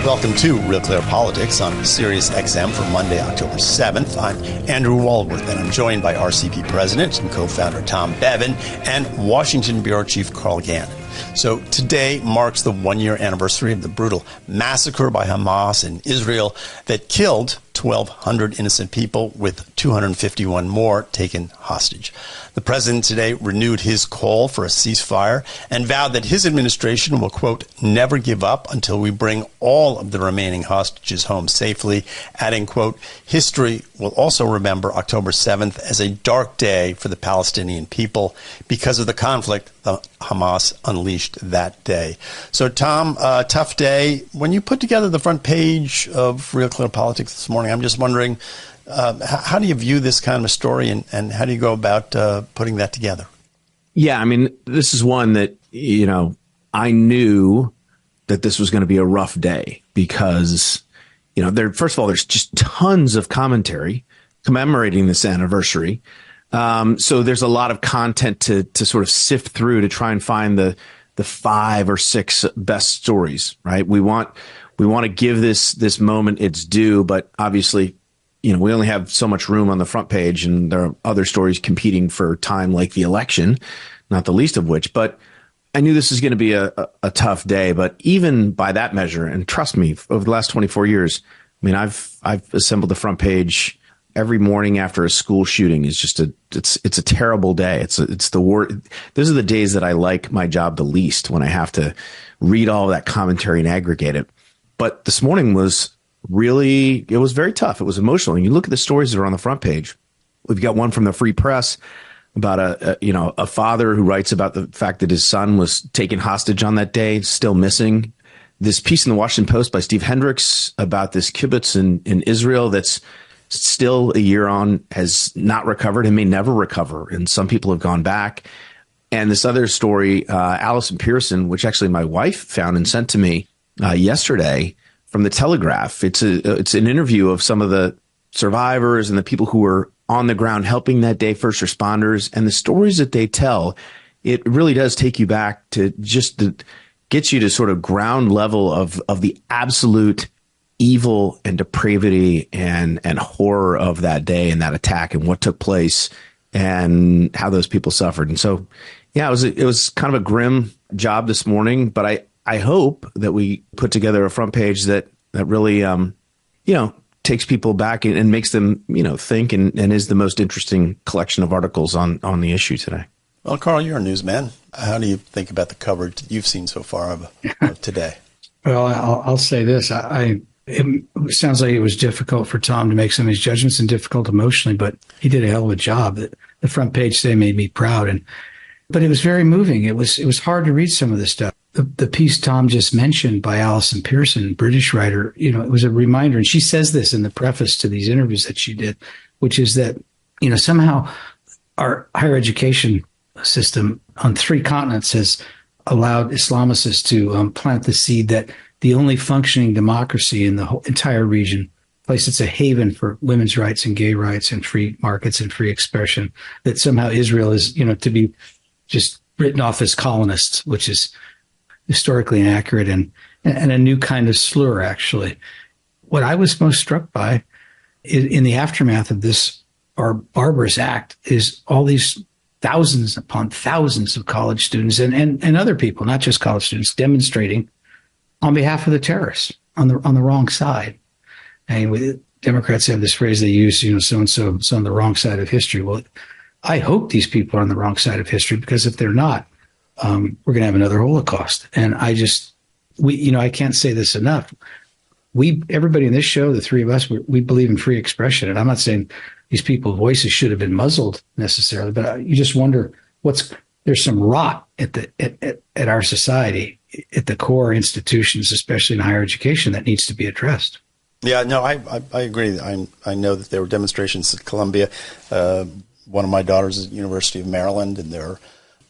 Welcome to Real Clear Politics on Sirius XM for Monday, October 7th. I'm Andrew Waldworth, and I'm joined by RCP President and co-founder Tom Bevan and Washington Bureau Chief Carl Gannon. So today marks the one-year anniversary of the brutal massacre by Hamas in Israel that killed 1,200 innocent people, with 251 more taken hostage. The president today renewed his call for a ceasefire and vowed that his administration will, quote, never give up until we bring all of the remaining hostages home safely, adding, quote, history will also remember October 7th as a dark day for the Palestinian people because of the conflict that Hamas unleashed that day. So, Tom, tough day. When you put together the front page of Real Clear Politics this morning, I'm just wondering, how do you view this kind of a story, and how do you go about putting that together? Yeah, I mean, this is one that, you know, I knew that this was going to be a rough day because, you know, first of all, there's just tons of commentary commemorating this anniversary. So there's a lot of content to sort of sift through to try and find the 5 or 6 best stories, right? We want to give this moment its due, but obviously, you know, we only have so much room on the front page, and there are other stories competing for time, like the election, not the least of which. But I knew this was going to be a tough day. But even by that measure, and trust me, over the last 24 years, I mean, I've assembled the front page every morning after a school shooting. Is just it's a terrible day. It's the worst. Those are the days that I like my job the least, when I have to read all of that commentary and aggregate it. But this morning was it was very tough. It was emotional. And you look at the stories that are on the front page. We've got one from the Free Press about a father who writes about the fact that his son was taken hostage on that day, still missing. This piece in the Washington Post by Steve Hendricks about this kibbutz in Israel that's still a year on, has not recovered and may never recover. And some people have gone back. And this other story, Allison Pearson, which actually my wife found and sent to me yesterday, from the Telegraph. It's an interview of some of the survivors and the people who were on the ground helping that day, first responders, and the stories that they tell. It really does take you back to gets you to sort of ground level of the absolute evil and depravity and horror of that day and that attack and what took place and how those people suffered. And so, yeah, it was kind of a grim job this morning, but I hope that we put together a front page that really, takes people back and makes them, think and is the most interesting collection of articles on the issue today. Well, Carl, you're a newsman. How do you think about the coverage that you've seen so far of today? Well, I'll say this. It sounds like it was difficult for Tom to make some of his judgments and difficult emotionally, but he did a hell of a job. The front page today made me proud, but it was very moving. It was hard to read some of this stuff. The piece Tom just mentioned by Alison Pearson, British writer, it was a reminder. And she says this in the preface to these interviews that she did, which is that, somehow our higher education system on 3 continents has allowed Islamicists to plant the seed that the only functioning democracy in the whole entire region, place that's a haven for women's rights and gay rights and free markets and free expression, that somehow Israel is, to be just written off as colonists, which is historically inaccurate and a new kind of slur, actually. What I was most struck by in the aftermath of this barbarous act is all these thousands upon thousands of college students and other people, not just college students, demonstrating on behalf of the terrorists on the wrong side. And Democrats have this phrase they use, so-and-so on the wrong side of history. Well, I hope these people are on the wrong side of history, because if they're not, we're going to have another Holocaust. And I can't say this enough. Everybody in this show, the 3 of us, we believe in free expression. And I'm not saying these people's voices should have been muzzled necessarily, but you just wonder there's some rot at our society, at the core institutions, especially in higher education, that needs to be addressed. Yeah, no, I agree. I know that there were demonstrations at Columbia. One of my daughters is at the University of Maryland, and there are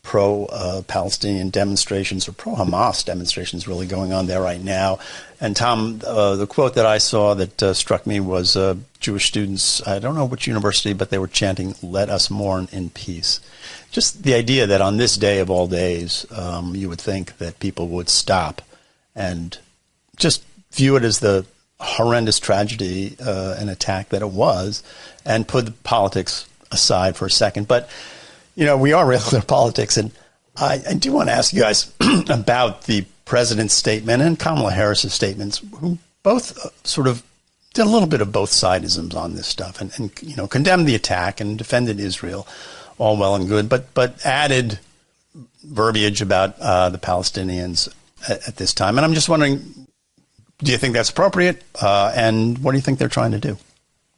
pro-Palestinian demonstrations or pro-Hamas demonstrations really going on there right now. And Tom, the quote that I saw that struck me was Jewish students, I don't know which university, but they were chanting, "Let us mourn in peace." Just the idea that on this day of all days, you would think that people would stop and just view it as the horrendous tragedy, an attack that it was, and put the politics aside for a second. But, we are Real Clear Politics, and I do want to ask you guys about the president's statement and Kamala Harris's statements, who both sort of did a little bit of both sidisms on this stuff and condemned the attack and defended Israel, all well and good, but added verbiage about the Palestinians at this time. And I'm just wondering, do you think that's appropriate? And what do you think they're trying to do?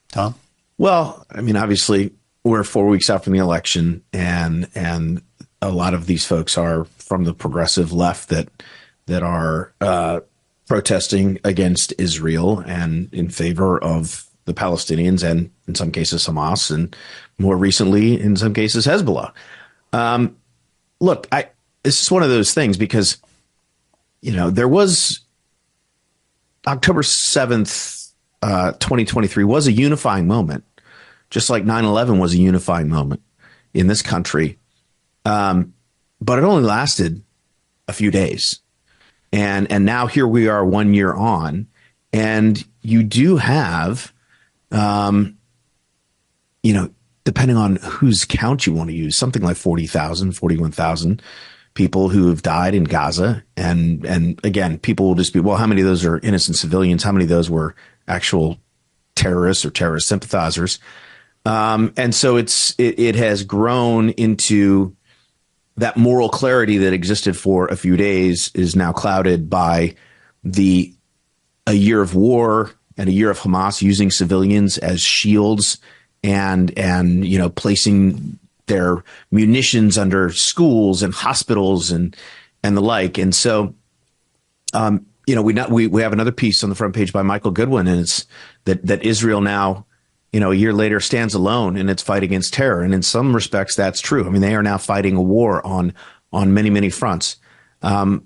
Tom? Well, I mean, obviously, we're 4 weeks out from the election, and a lot of these folks are from the progressive left that are protesting against Israel and in favor of the Palestinians, and in some cases Hamas, and more recently, in some cases, Hezbollah. Look, this is one of those things because, there was October 7th, 2023 was a unifying moment, just like 9/11 was a unifying moment in this country. But it only lasted a few days. And now here we are 1 year on, and you do have, depending on whose count you want to use, something like 40,000, 41,000 people who have died in Gaza. And again, people will just be, well, how many of those are innocent civilians? How many of those were actual terrorists or terrorist sympathizers? And so it has grown into that moral clarity that existed for a few days is now clouded by a year of war and a year of Hamas using civilians as shields and placing their munitions under schools and hospitals and the like. And so, we have another piece on the front page by Michael Goodwin, and it's that Israel now, a year later stands alone in its fight against terror. And in some respects, that's true. I mean, they are now fighting a war on many, many fronts. And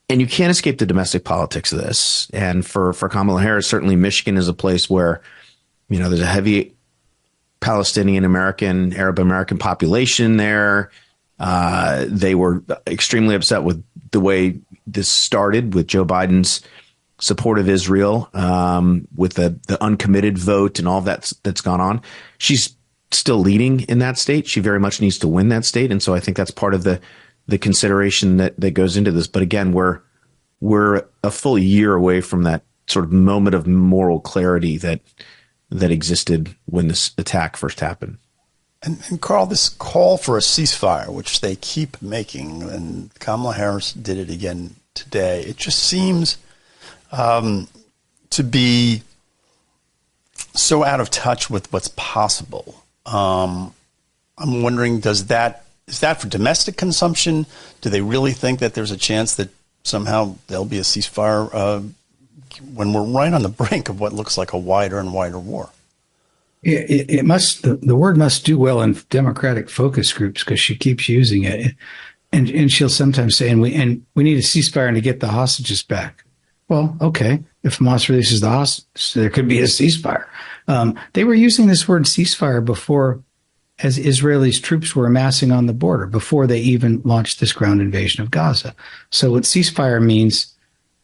you can't escape the domestic politics of this. And for Kamala Harris, certainly Michigan is a place where, there's a heavy Palestinian American, Arab American population there. They were extremely upset with the way this started with Joe Biden's support of Israel, with the uncommitted vote and all that's gone on. She's still leading in that state. She very much needs to win that state. And so I think that's part of the consideration that goes into this. But again, we're a full year away from that sort of moment of moral clarity that existed when this attack first happened. And Carl, this call for a ceasefire, which they keep making, and Kamala Harris did it again today, it just seems to be so out of touch with what's possible. I'm wondering, is that for domestic consumption? Do they really think that there's a chance that somehow there'll be a ceasefire when we're right on the brink of what looks like a wider and wider war? It must. The word must do well in Democratic focus groups because she keeps using it, and she'll sometimes say, "And we need a ceasefire and to get the hostages back." Well, okay, if Hamas releases the hostages, there could be a ceasefire. They were using this word ceasefire before, as Israeli troops were amassing on the border, before they even launched this ground invasion of Gaza. So what ceasefire means,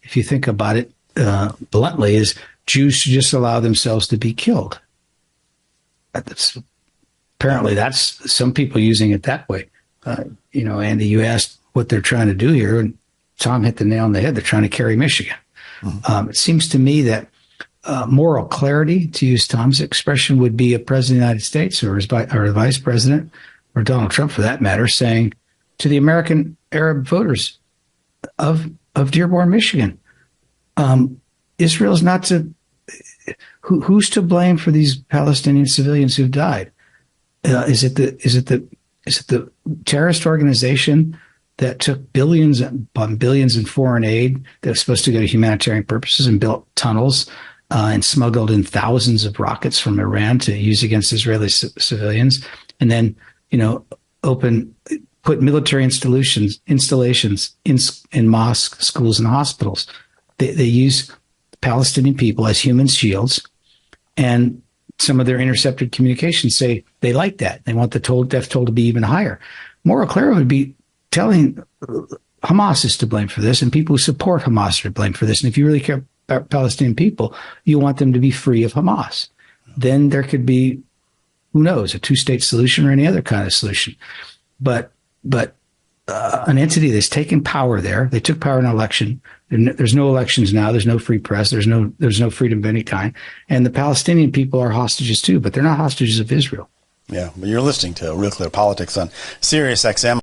if you think about it bluntly, is Jews should just allow themselves to be killed. Apparently, that's some people using it that way. Andy, you asked what they're trying to do here, and Tom hit the nail on the head. They're trying to carry Michigan. Mm-hmm. It seems to me that moral clarity, to use Tom's expression, would be a president of the United States or a vice president, or Donald Trump for that matter, saying to the American Arab voters of Dearborn, Michigan, Israel's not to. Who's to blame for these Palestinian civilians who've died? Is it the terrorist organization that took billions upon billions in foreign aid that was supposed to go to humanitarian purposes and built tunnels and smuggled in thousands of rockets from Iran to use against Israeli civilians, and then put military installations in mosques, schools, and hospitals? They use Palestinian people as human shields, and some of their intercepted communications say they like that. They want the death toll to be even higher. Moral clarity would be telling Hamas is to blame for this, and people who support Hamas are to blame for this. And if you really care Palestinian people. You want them to be free of Hamas. Then there could be, who knows, a two-state solution or any other kind of solution. But an entity that's taken power there, they took power in an election. There's no elections now. There's no free press. There's no freedom of any kind. And the Palestinian people are hostages too, but they're not hostages of Israel. Yeah, but you're listening to Real Clear Politics on Sirius XM.